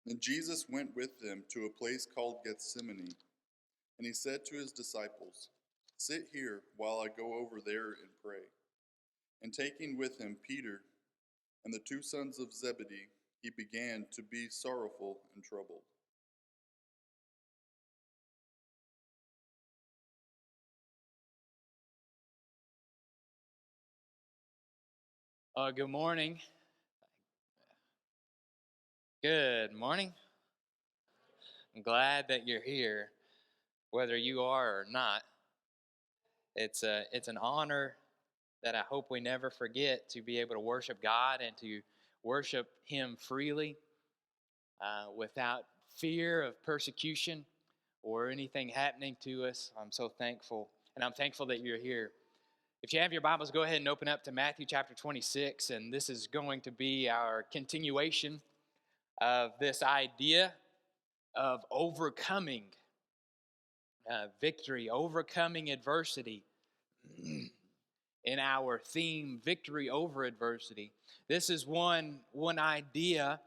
And Jesus went with them to a place called Gethsemane, and he said to his disciples, "Sit here while I go over there and pray." And taking with him Peter and the two sons of Zebedee, he began to be sorrowful and troubled. Good morning. Good morning. I'm glad that you're here, whether you are or not. It's an honor that I hope we never forget to be able to worship God and to worship Him freely without fear of persecution or anything happening to us. I'm so thankful, and I'm thankful that you're here. If you have your Bibles, go ahead and open up to Matthew chapter 26, and this is going to be our continuation of this idea of overcoming victory, overcoming adversity. In our theme, victory over adversity. This is one idea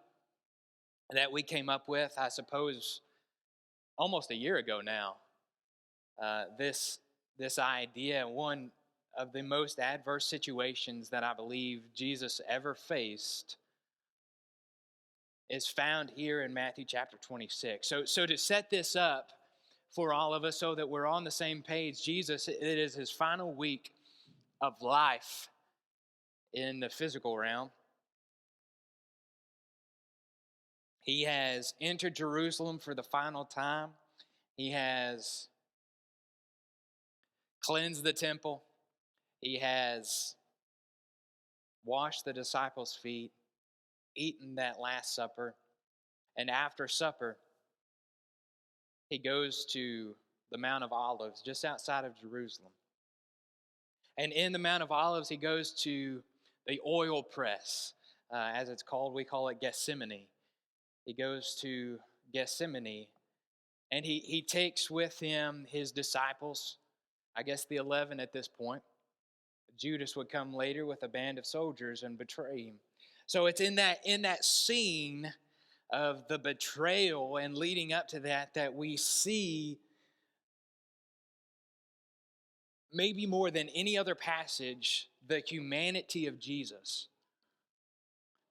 that we came up with, I suppose, almost a year ago now. This idea, one of the most adverse situations that I believe Jesus ever faced, is found here in Matthew chapter 26. So to set this up for all of us so that we're on the same page, Jesus, it is his final week of life in the physical realm. He has entered Jerusalem for the final time. He has cleansed the temple. He has washed the disciples' feet, eaten that Last Supper. And after supper, he goes to the Mount of Olives just outside of Jerusalem. And in the Mount of Olives, he goes to the oil press, as it's called. We call it Gethsemane. He goes to Gethsemane, and he takes with him his disciples, I guess the 11 at this point. Judas would come later with a band of soldiers and betray him. So it's in that scene of the betrayal and leading up to that we see, maybe more than any other passage, the humanity of Jesus.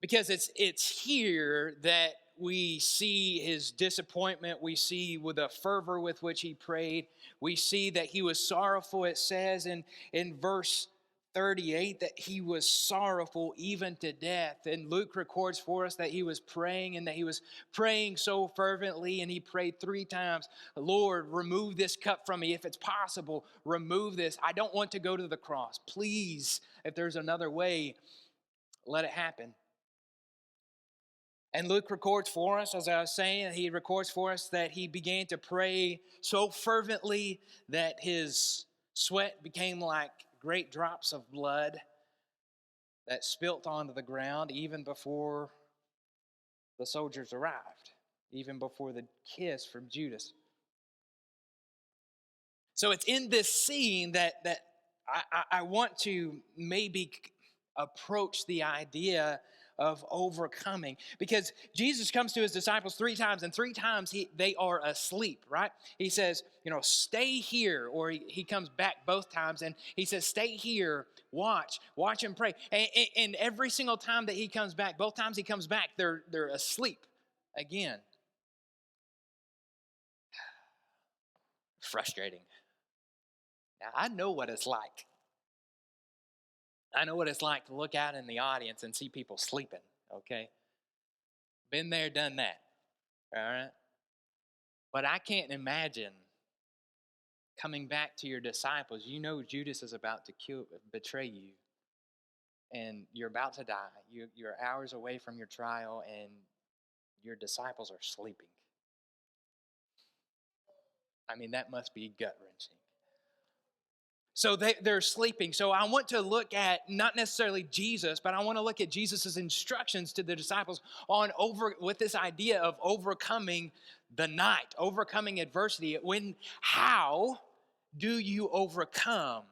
Because it's here that we see his disappointment. We see with the fervor with which he prayed. We see that he was sorrowful. It says in verse 38 that he was sorrowful even to death. And Luke records for us that he was praying, and that he was praying so fervently, and he prayed 3 times, "Lord, remove this cup from me. If it's possible, remove this. I don't want to go to the cross. Please, if there's another way, let it happen." And Luke records for us, as I was saying, he records for us that he began to pray so fervently that his sweat became like great drops of blood that spilt onto the ground even before the soldiers arrived, even before the kiss from Judas. So it's in this scene that I want to maybe approach the idea of overcoming, because Jesus comes to his disciples 3 times, and 3 times they are asleep, right? He says, stay here, or he comes back both times and he says, stay here, watch and pray. And every single time that he comes back, both times he comes back, they're asleep again. Frustrating. Now, I know what it's like. I know what it's like to look out in the audience and see people sleeping, okay? Been there, done that, all right? But I can't imagine coming back to your disciples. You know Judas is about to betray you, and you're about to die. You're hours away from your trial, and your disciples are sleeping. I mean, that must be gut-wrenching. So they're sleeping. So I want to look at not necessarily Jesus, but I want to look at Jesus' instructions to the disciples with this idea of overcoming the night, overcoming adversity. How do you overcome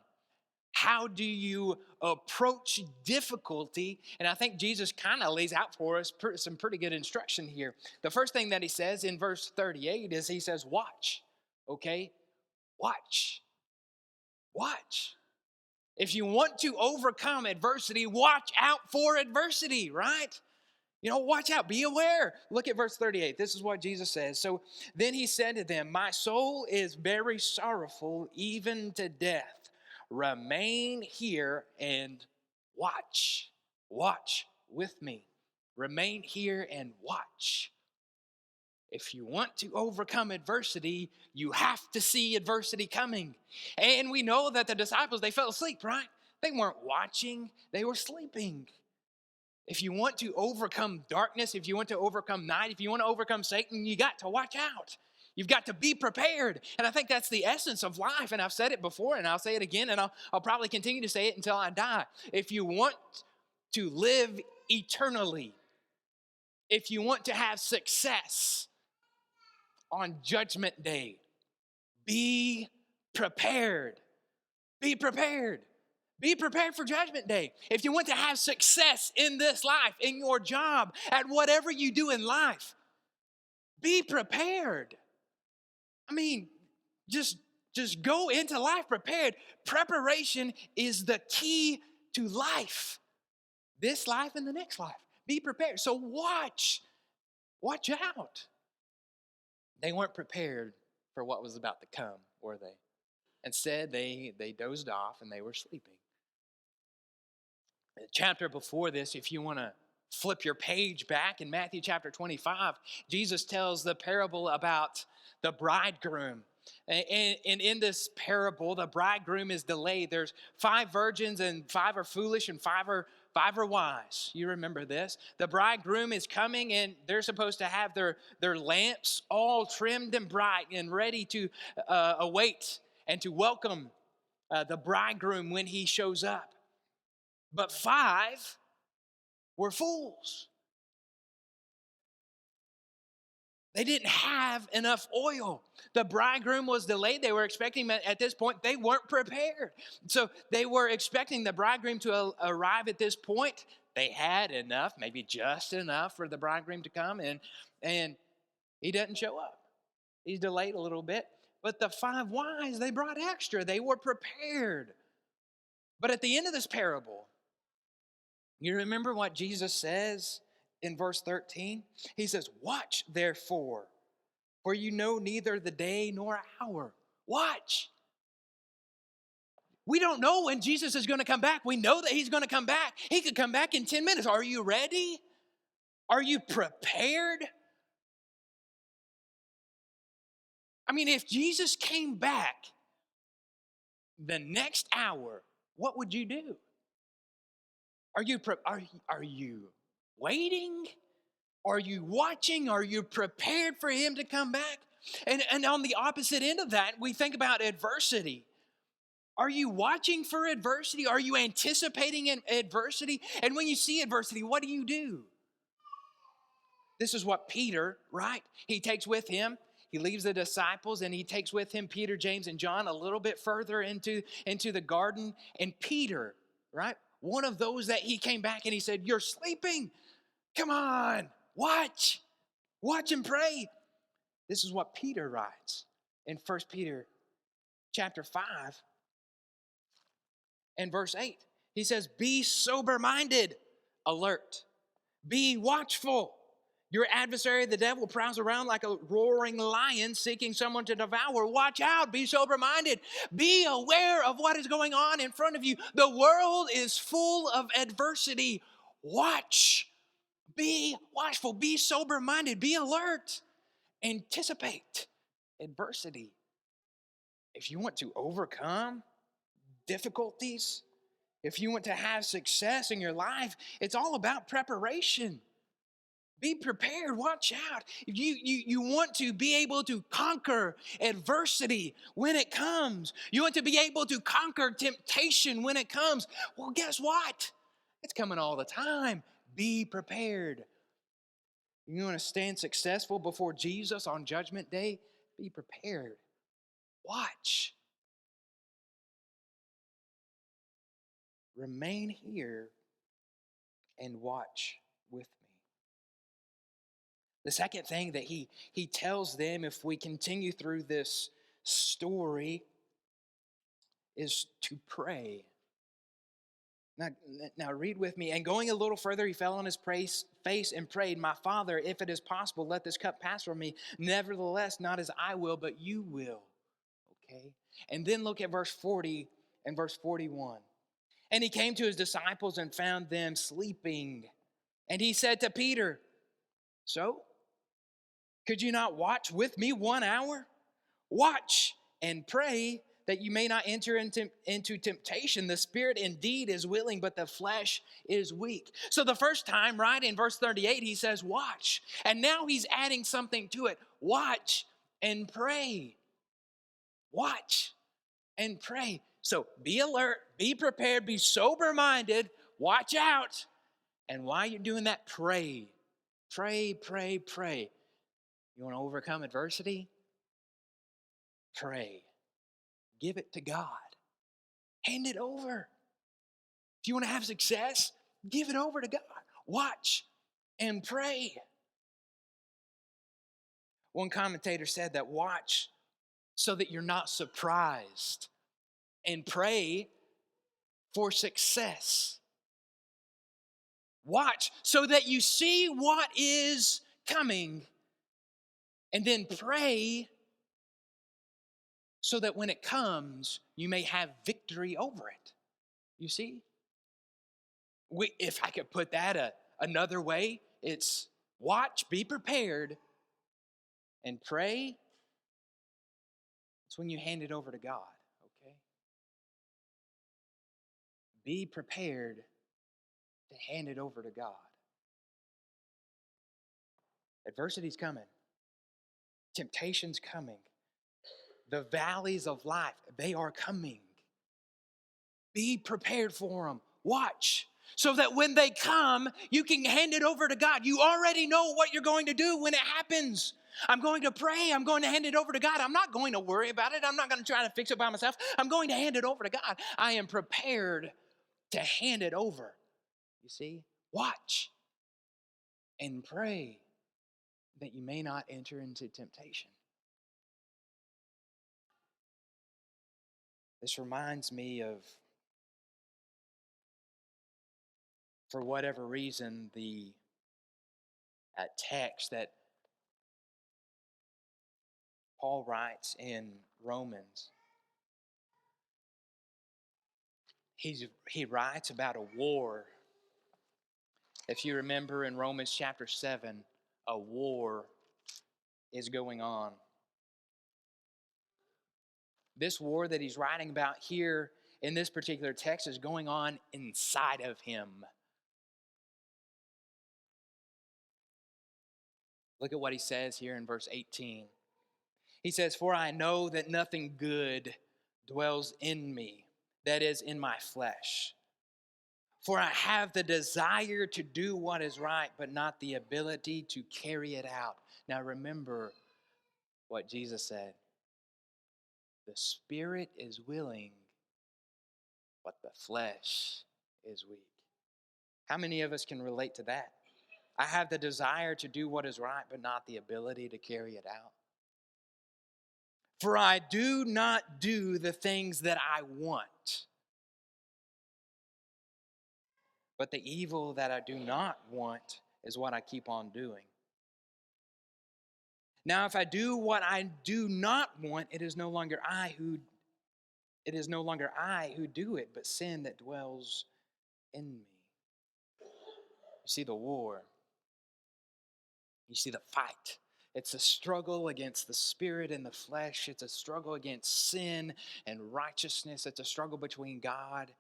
How do you approach difficulty? And I think Jesus kind of lays out for us some pretty good instruction here. The first thing that he says in verse 38 is he says, watch, okay? Watch. Watch. If you want to overcome adversity, watch out for adversity, right? Watch out, be aware. Look at verse 38. This is what Jesus says. So then he said to them, my soul is very sorrowful, even to death. Remain here and watch. Watch with me. Remain here and watch. If you want to overcome adversity, you have to see adversity coming. And we know that the disciples, they fell asleep, right? They weren't watching, they were sleeping. If you want to overcome darkness, if you want to overcome night, if you want to overcome Satan, you got to watch out. You've got to be prepared. And I think that's the essence of life. And I've said it before, and I'll say it again, and I'll probably continue to say it until I die. If you want to live eternally, if you want to have success on Judgment Day, be prepared. Be prepared. Be prepared for Judgment Day. If you want to have success in this life, in your job, at whatever you do in life, be prepared. I mean, just go into life prepared. Preparation is the key to life. This life and the next life. Be prepared. So watch out. They weren't prepared for what was about to come, were they? Instead, they dozed off and they were sleeping. The chapter before this, if you want to flip your page back in Matthew chapter 25, Jesus tells the parable about the bridegroom. And in this parable, the bridegroom is delayed. There's 5 virgins and 5 are foolish and 5 are wise. You remember this. The bridegroom is coming and they're supposed to have their lamps all trimmed and bright and ready to await and to welcome the bridegroom when he shows up. But 5 were fools. They didn't have enough oil. The bridegroom was delayed. They were expecting him at this point. They weren't prepared. So they were expecting the bridegroom to arrive at this point. They had enough, maybe just enough for the bridegroom to come, and he doesn't show up. He's delayed a little bit. But the 5 wise, they brought extra. They were prepared. But at the end of this parable, you remember what Jesus says in verse 13? He says, watch therefore, for you know neither the day nor hour. Watch. We don't know when Jesus is going to come back. We know that he's going to come back. He could come back in 10 minutes. Are you ready? Are you prepared? I mean, if Jesus came back the next hour, what would you do? Are you waiting? Are you watching? Are you prepared for him to come back? And on the opposite end of that, we think about adversity. Are you watching for adversity? Are you anticipating adversity? And when you see adversity, what do? This is what Peter, right? He takes with him. He leaves the disciples and he takes with him Peter, James, and John a little bit further into the garden. And Peter, right? One of those that he came back and he said, you're sleeping. Come on, watch and pray. This is what Peter writes in 1 Peter chapter 5 and verse 8. He says, be sober-minded, alert, be watchful. Your adversary, the devil, prowls around like a roaring lion seeking someone to devour. Watch out. Be sober-minded. Be aware of what is going on in front of you. The world is full of adversity. Watch. Be watchful. Be sober-minded. Be alert. Anticipate adversity. If you want to overcome difficulties, if you want to have success in your life, it's all about preparation. Be prepared. Watch out. If you want to be able to conquer adversity when it comes. You want to be able to conquer temptation when it comes. Well, guess what? It's coming all the time. Be prepared. You want to stand successful before Jesus on Judgment Day? Be prepared. Watch. remain here and watch with me. The second thing that he tells them, if we continue through this story, is to pray. Now read with me. And going a little further, he fell on his face and prayed, "My Father, if it is possible, let this cup pass from me. Nevertheless, not as I will, but you will." Okay? And then look at verse 40 and verse 41. And he came to his disciples and found them sleeping. And he said to Peter, "So, could you not watch with me 1 hour? Watch and pray that you may not enter into temptation. The spirit indeed is willing, but the flesh is weak." So the first time, right, in verse 38, he says, watch. And now he's adding something to it. Watch and pray. Watch and pray. So be alert, be prepared, be sober-minded, watch out. And while you're doing that, pray. Pray, pray, pray. You want to overcome adversity? Pray. Give it to God. Hand it over. If you want to have success, give it over to God. Watch and pray. One commentator said that watch so that you're not surprised, and pray for success. Watch so that you see what is coming, and then pray so that when it comes, you may have victory over it. You see? If I could put that another way, it's watch, be prepared, and pray. It's when you hand it over to God, okay? Be prepared to hand it over to God. Adversity's coming. Temptation's coming. The valleys of life, they are coming. Be prepared for them. Watch. So that when they come, you can hand it over to God. You already know what you're going to do when it happens. I'm going to pray. I'm going to hand it over to God. I'm not going to worry about it. I'm not going to try to fix it by myself. I'm going to hand it over to God. I am prepared to hand it over. You see? Watch and pray that you may not enter into temptation. This reminds me of, for whatever reason, the text that Paul writes in Romans. He writes about a war. If you remember in Romans chapter 7, a war is going on. This war that he's writing about here in this particular text is going on inside of him. Look at what he says here in verse 18. He says, "For I know that nothing good dwells in me, that is, in my flesh. For I have the desire to do what is right, but not the ability to carry it out." Now remember what Jesus said. The spirit is willing, but the flesh is weak. How many of us can relate to that? I have the desire to do what is right, but not the ability to carry it out. For I do not do the things that I want, but the evil that I do not want is what I keep on doing. Now, if I do what I do not want, it is no longer I who do it, but sin that dwells in me. You see the war. You see the fight. It's a struggle against the spirit and the flesh. It's a struggle against sin and righteousness. It's a struggle between God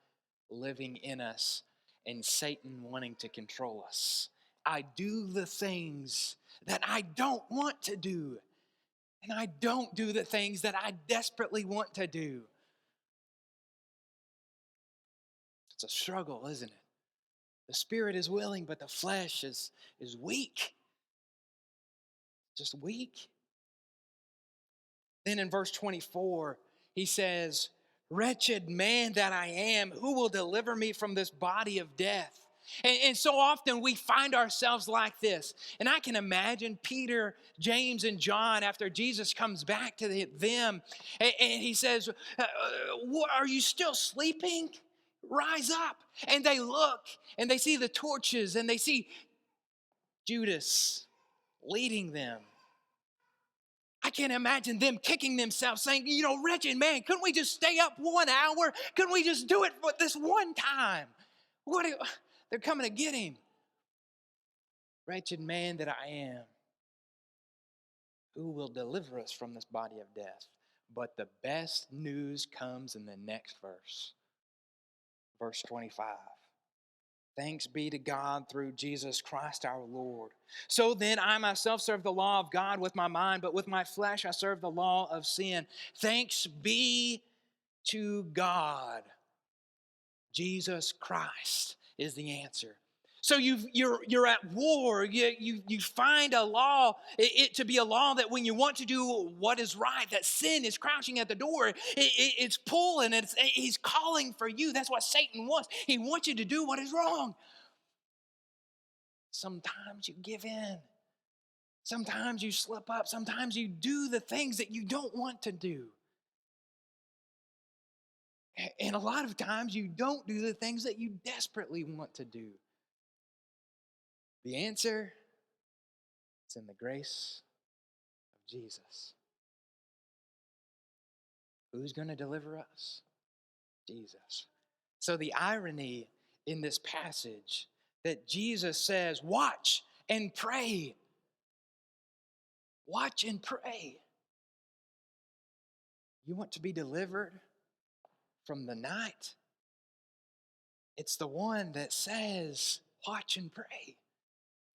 living in us and Satan wanting to control us. I do the things that I don't want to do, and I don't do the things that I desperately want to do. It's a struggle, isn't it? The spirit is willing, but the flesh is weak. Just weak. Then in verse 24, he says, wretched man that I am, who will deliver me from this body of death? And so often we find ourselves like this. And I can imagine Peter, James, and John after Jesus comes back to them and he says, are you still sleeping? Rise up. And they look and they see the torches and they see Judas leading them. I can't imagine them kicking themselves saying, wretched man, couldn't we just stay up 1 hour? Couldn't we just do it for this one time? They're coming to get him. Wretched man that I am, who will deliver us from this body of death? But the best news comes in the next verse. Verse 25. Thanks be to God through Jesus Christ our Lord. So then I myself serve the law of God with my mind, but with my flesh I serve the law of sin. Thanks be to God. Jesus Christ is the answer. So you're at war. You find a law, it to be a law that when you want to do what is right, that sin is crouching at the door. It's pulling. He's calling for you. That's what Satan wants. He wants you to do what is wrong. Sometimes you give in. Sometimes you slip up. Sometimes you do the things that you don't want to do. And a lot of times you don't do the things that you desperately want to do. The answer is in the grace of Jesus. Who's going to deliver us? Jesus. So the irony in this passage that Jesus says, watch and pray. Watch and pray. You want to be delivered from the night? It's the one that says, watch and pray.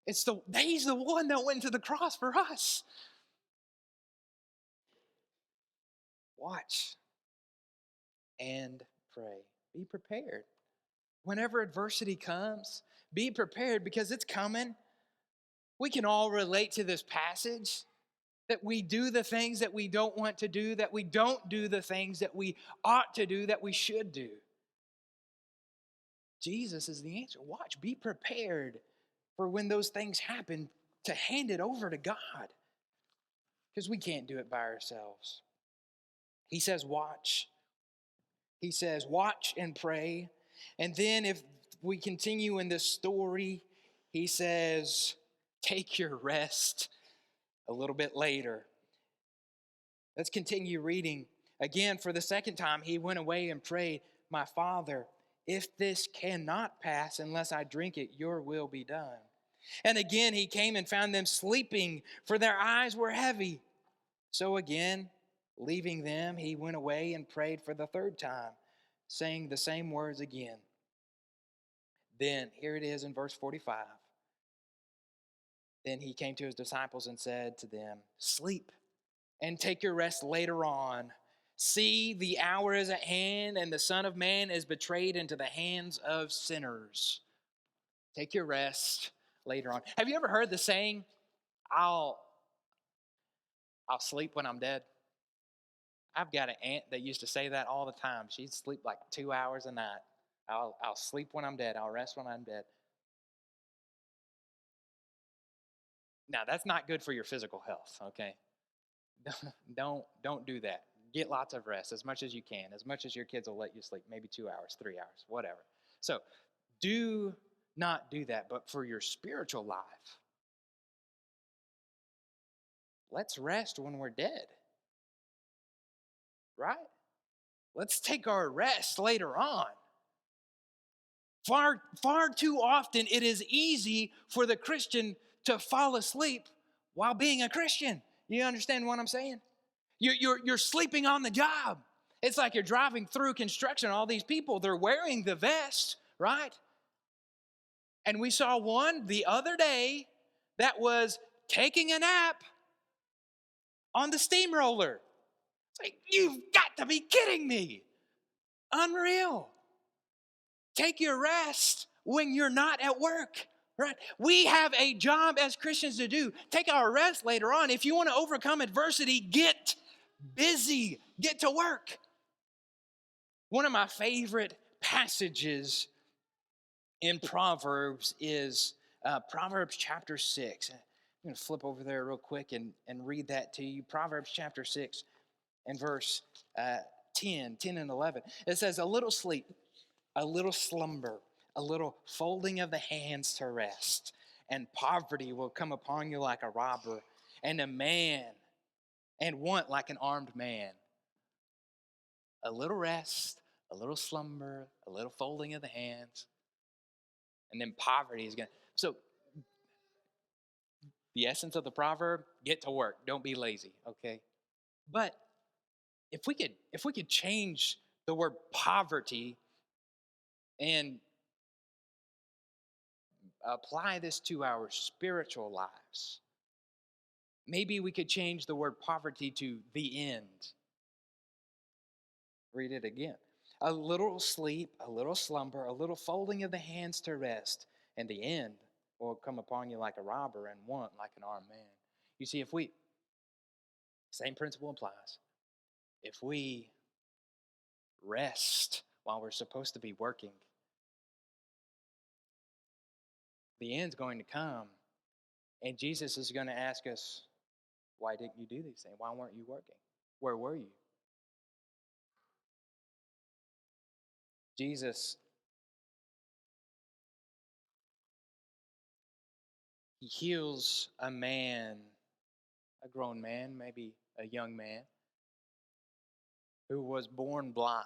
He's the one that went to the cross for us. Watch and pray. Be prepared. Whenever adversity comes, be prepared because it's coming. We can all relate to this passage that we do the things that we don't want to do, that we don't do the things that we ought to do, that we should do. Jesus is the answer. Watch, be prepared for when those things happen to hand it over to God, because we can't do it by ourselves. He says, watch. He says, watch and pray. And then if we continue in this story, he says, take your rest a little bit later. Let's continue reading. Again, for the second time, he went away and prayed, my Father, if this cannot pass unless I drink it, your will be done. And again, he came and found them sleeping, for their eyes were heavy. So again, leaving them, he went away and prayed for the third time, saying the same words again. Then, here it is in verse 45. Then he came to his disciples and said to them, sleep and take your rest later on. See, the hour is at hand, and the Son of Man is betrayed into the hands of sinners. Take your rest later on. Have you ever heard the saying, I'll sleep when I'm dead? I've got an aunt that used to say that all the time. She'd sleep like 2 hours a night. I'll sleep when I'm dead. I'll rest when I'm dead. Now, that's not good for your physical health, okay? Don't do that. Get lots of rest as much as you can, as much as your kids will let you sleep, maybe 2 hours, 3 hours, whatever. So do not do that. But for your spiritual life, let's rest when we're dead, right? Let's take our rest later on. Far too often, it is easy for the Christian to fall asleep while being a Christian. You understand what I'm saying? You're sleeping on the job. It's like you're driving through construction. All these people, they're wearing the vest, right? And we saw one the other day that was taking a nap on the steamroller. It's like, you've got to be kidding me. Unreal. Take your rest when you're not at work, right? We have a job as Christians to do. Take our rest later on. If you want to overcome adversity, get busy. Get to work. One of my favorite passages in Proverbs is Proverbs chapter 6. I'm going to flip over there real quick and read that to you. Proverbs chapter 6 and verse 10 and 11. It says, a little sleep, a little slumber, a little folding of the hands to rest, and poverty will come upon you like a robber, and want like an armed man. A little rest, a little slumber, a little folding of the hands, and then poverty is going to. So the essence of the proverb, get to work. Don't be lazy, okay? But if we could change the word poverty and apply this to our spiritual lives, maybe we could change the word poverty to the end. Read it again. A little sleep, a little slumber, a little folding of the hands to rest, and the end will come upon you like a robber and want like an armed man. You see, same principle applies. If we rest while we're supposed to be working, the end's going to come, and Jesus is going to ask us, why didn't you do these things? Why weren't you working? Where were you? Jesus, he heals a man, a grown man, maybe a young man, who was born blind.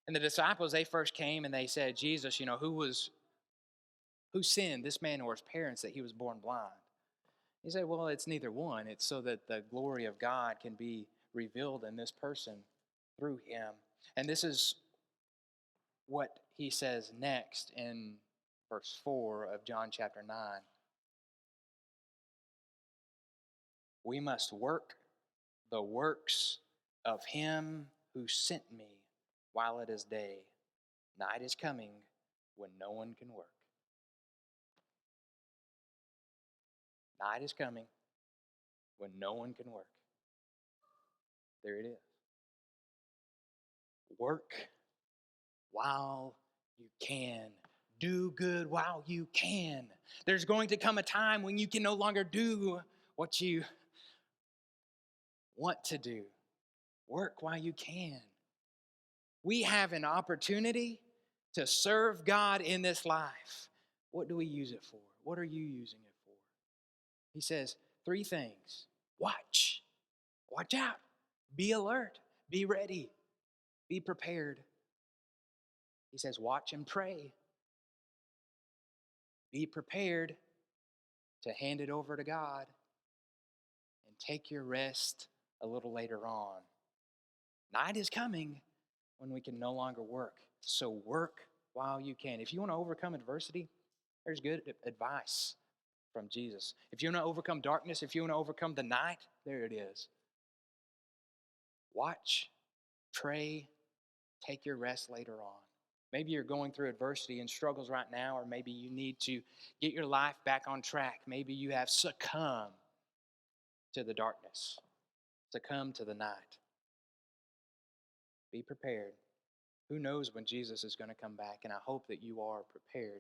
And the disciples, they first came and they said, Jesus, who sinned, this man or his parents, that he was born blind? He said, well, it's neither one. It's so that the glory of God can be revealed in this person through him. And this is what he says next in verse 4 of John chapter 9. We must work the works of him who sent me while it is day. Night is coming when no one can work. Night is coming when no one can work. There it is. Work while you can. Do good while you can. There's going to come a time when you can no longer do what you want to do. Work while you can. We have an opportunity to serve God in this life. What do we use it for? What are you using it for? He says 3 things. Watch. Watch out. Be alert. Be ready. Be prepared. He says watch and pray. Be prepared to hand it over to God and take your rest a little later on. Night is coming when we can no longer work. So work while you can. If you want to overcome adversity, there's good advice from Jesus. If you want to overcome darkness, if you want to overcome the night, there it is. Watch, pray, take your rest later on. Maybe you're going through adversity and struggles right now, or maybe you need to get your life back on track. Maybe you have succumbed to the darkness, succumbed to the night. Be prepared. Who knows when Jesus is going to come back, and I hope that you are prepared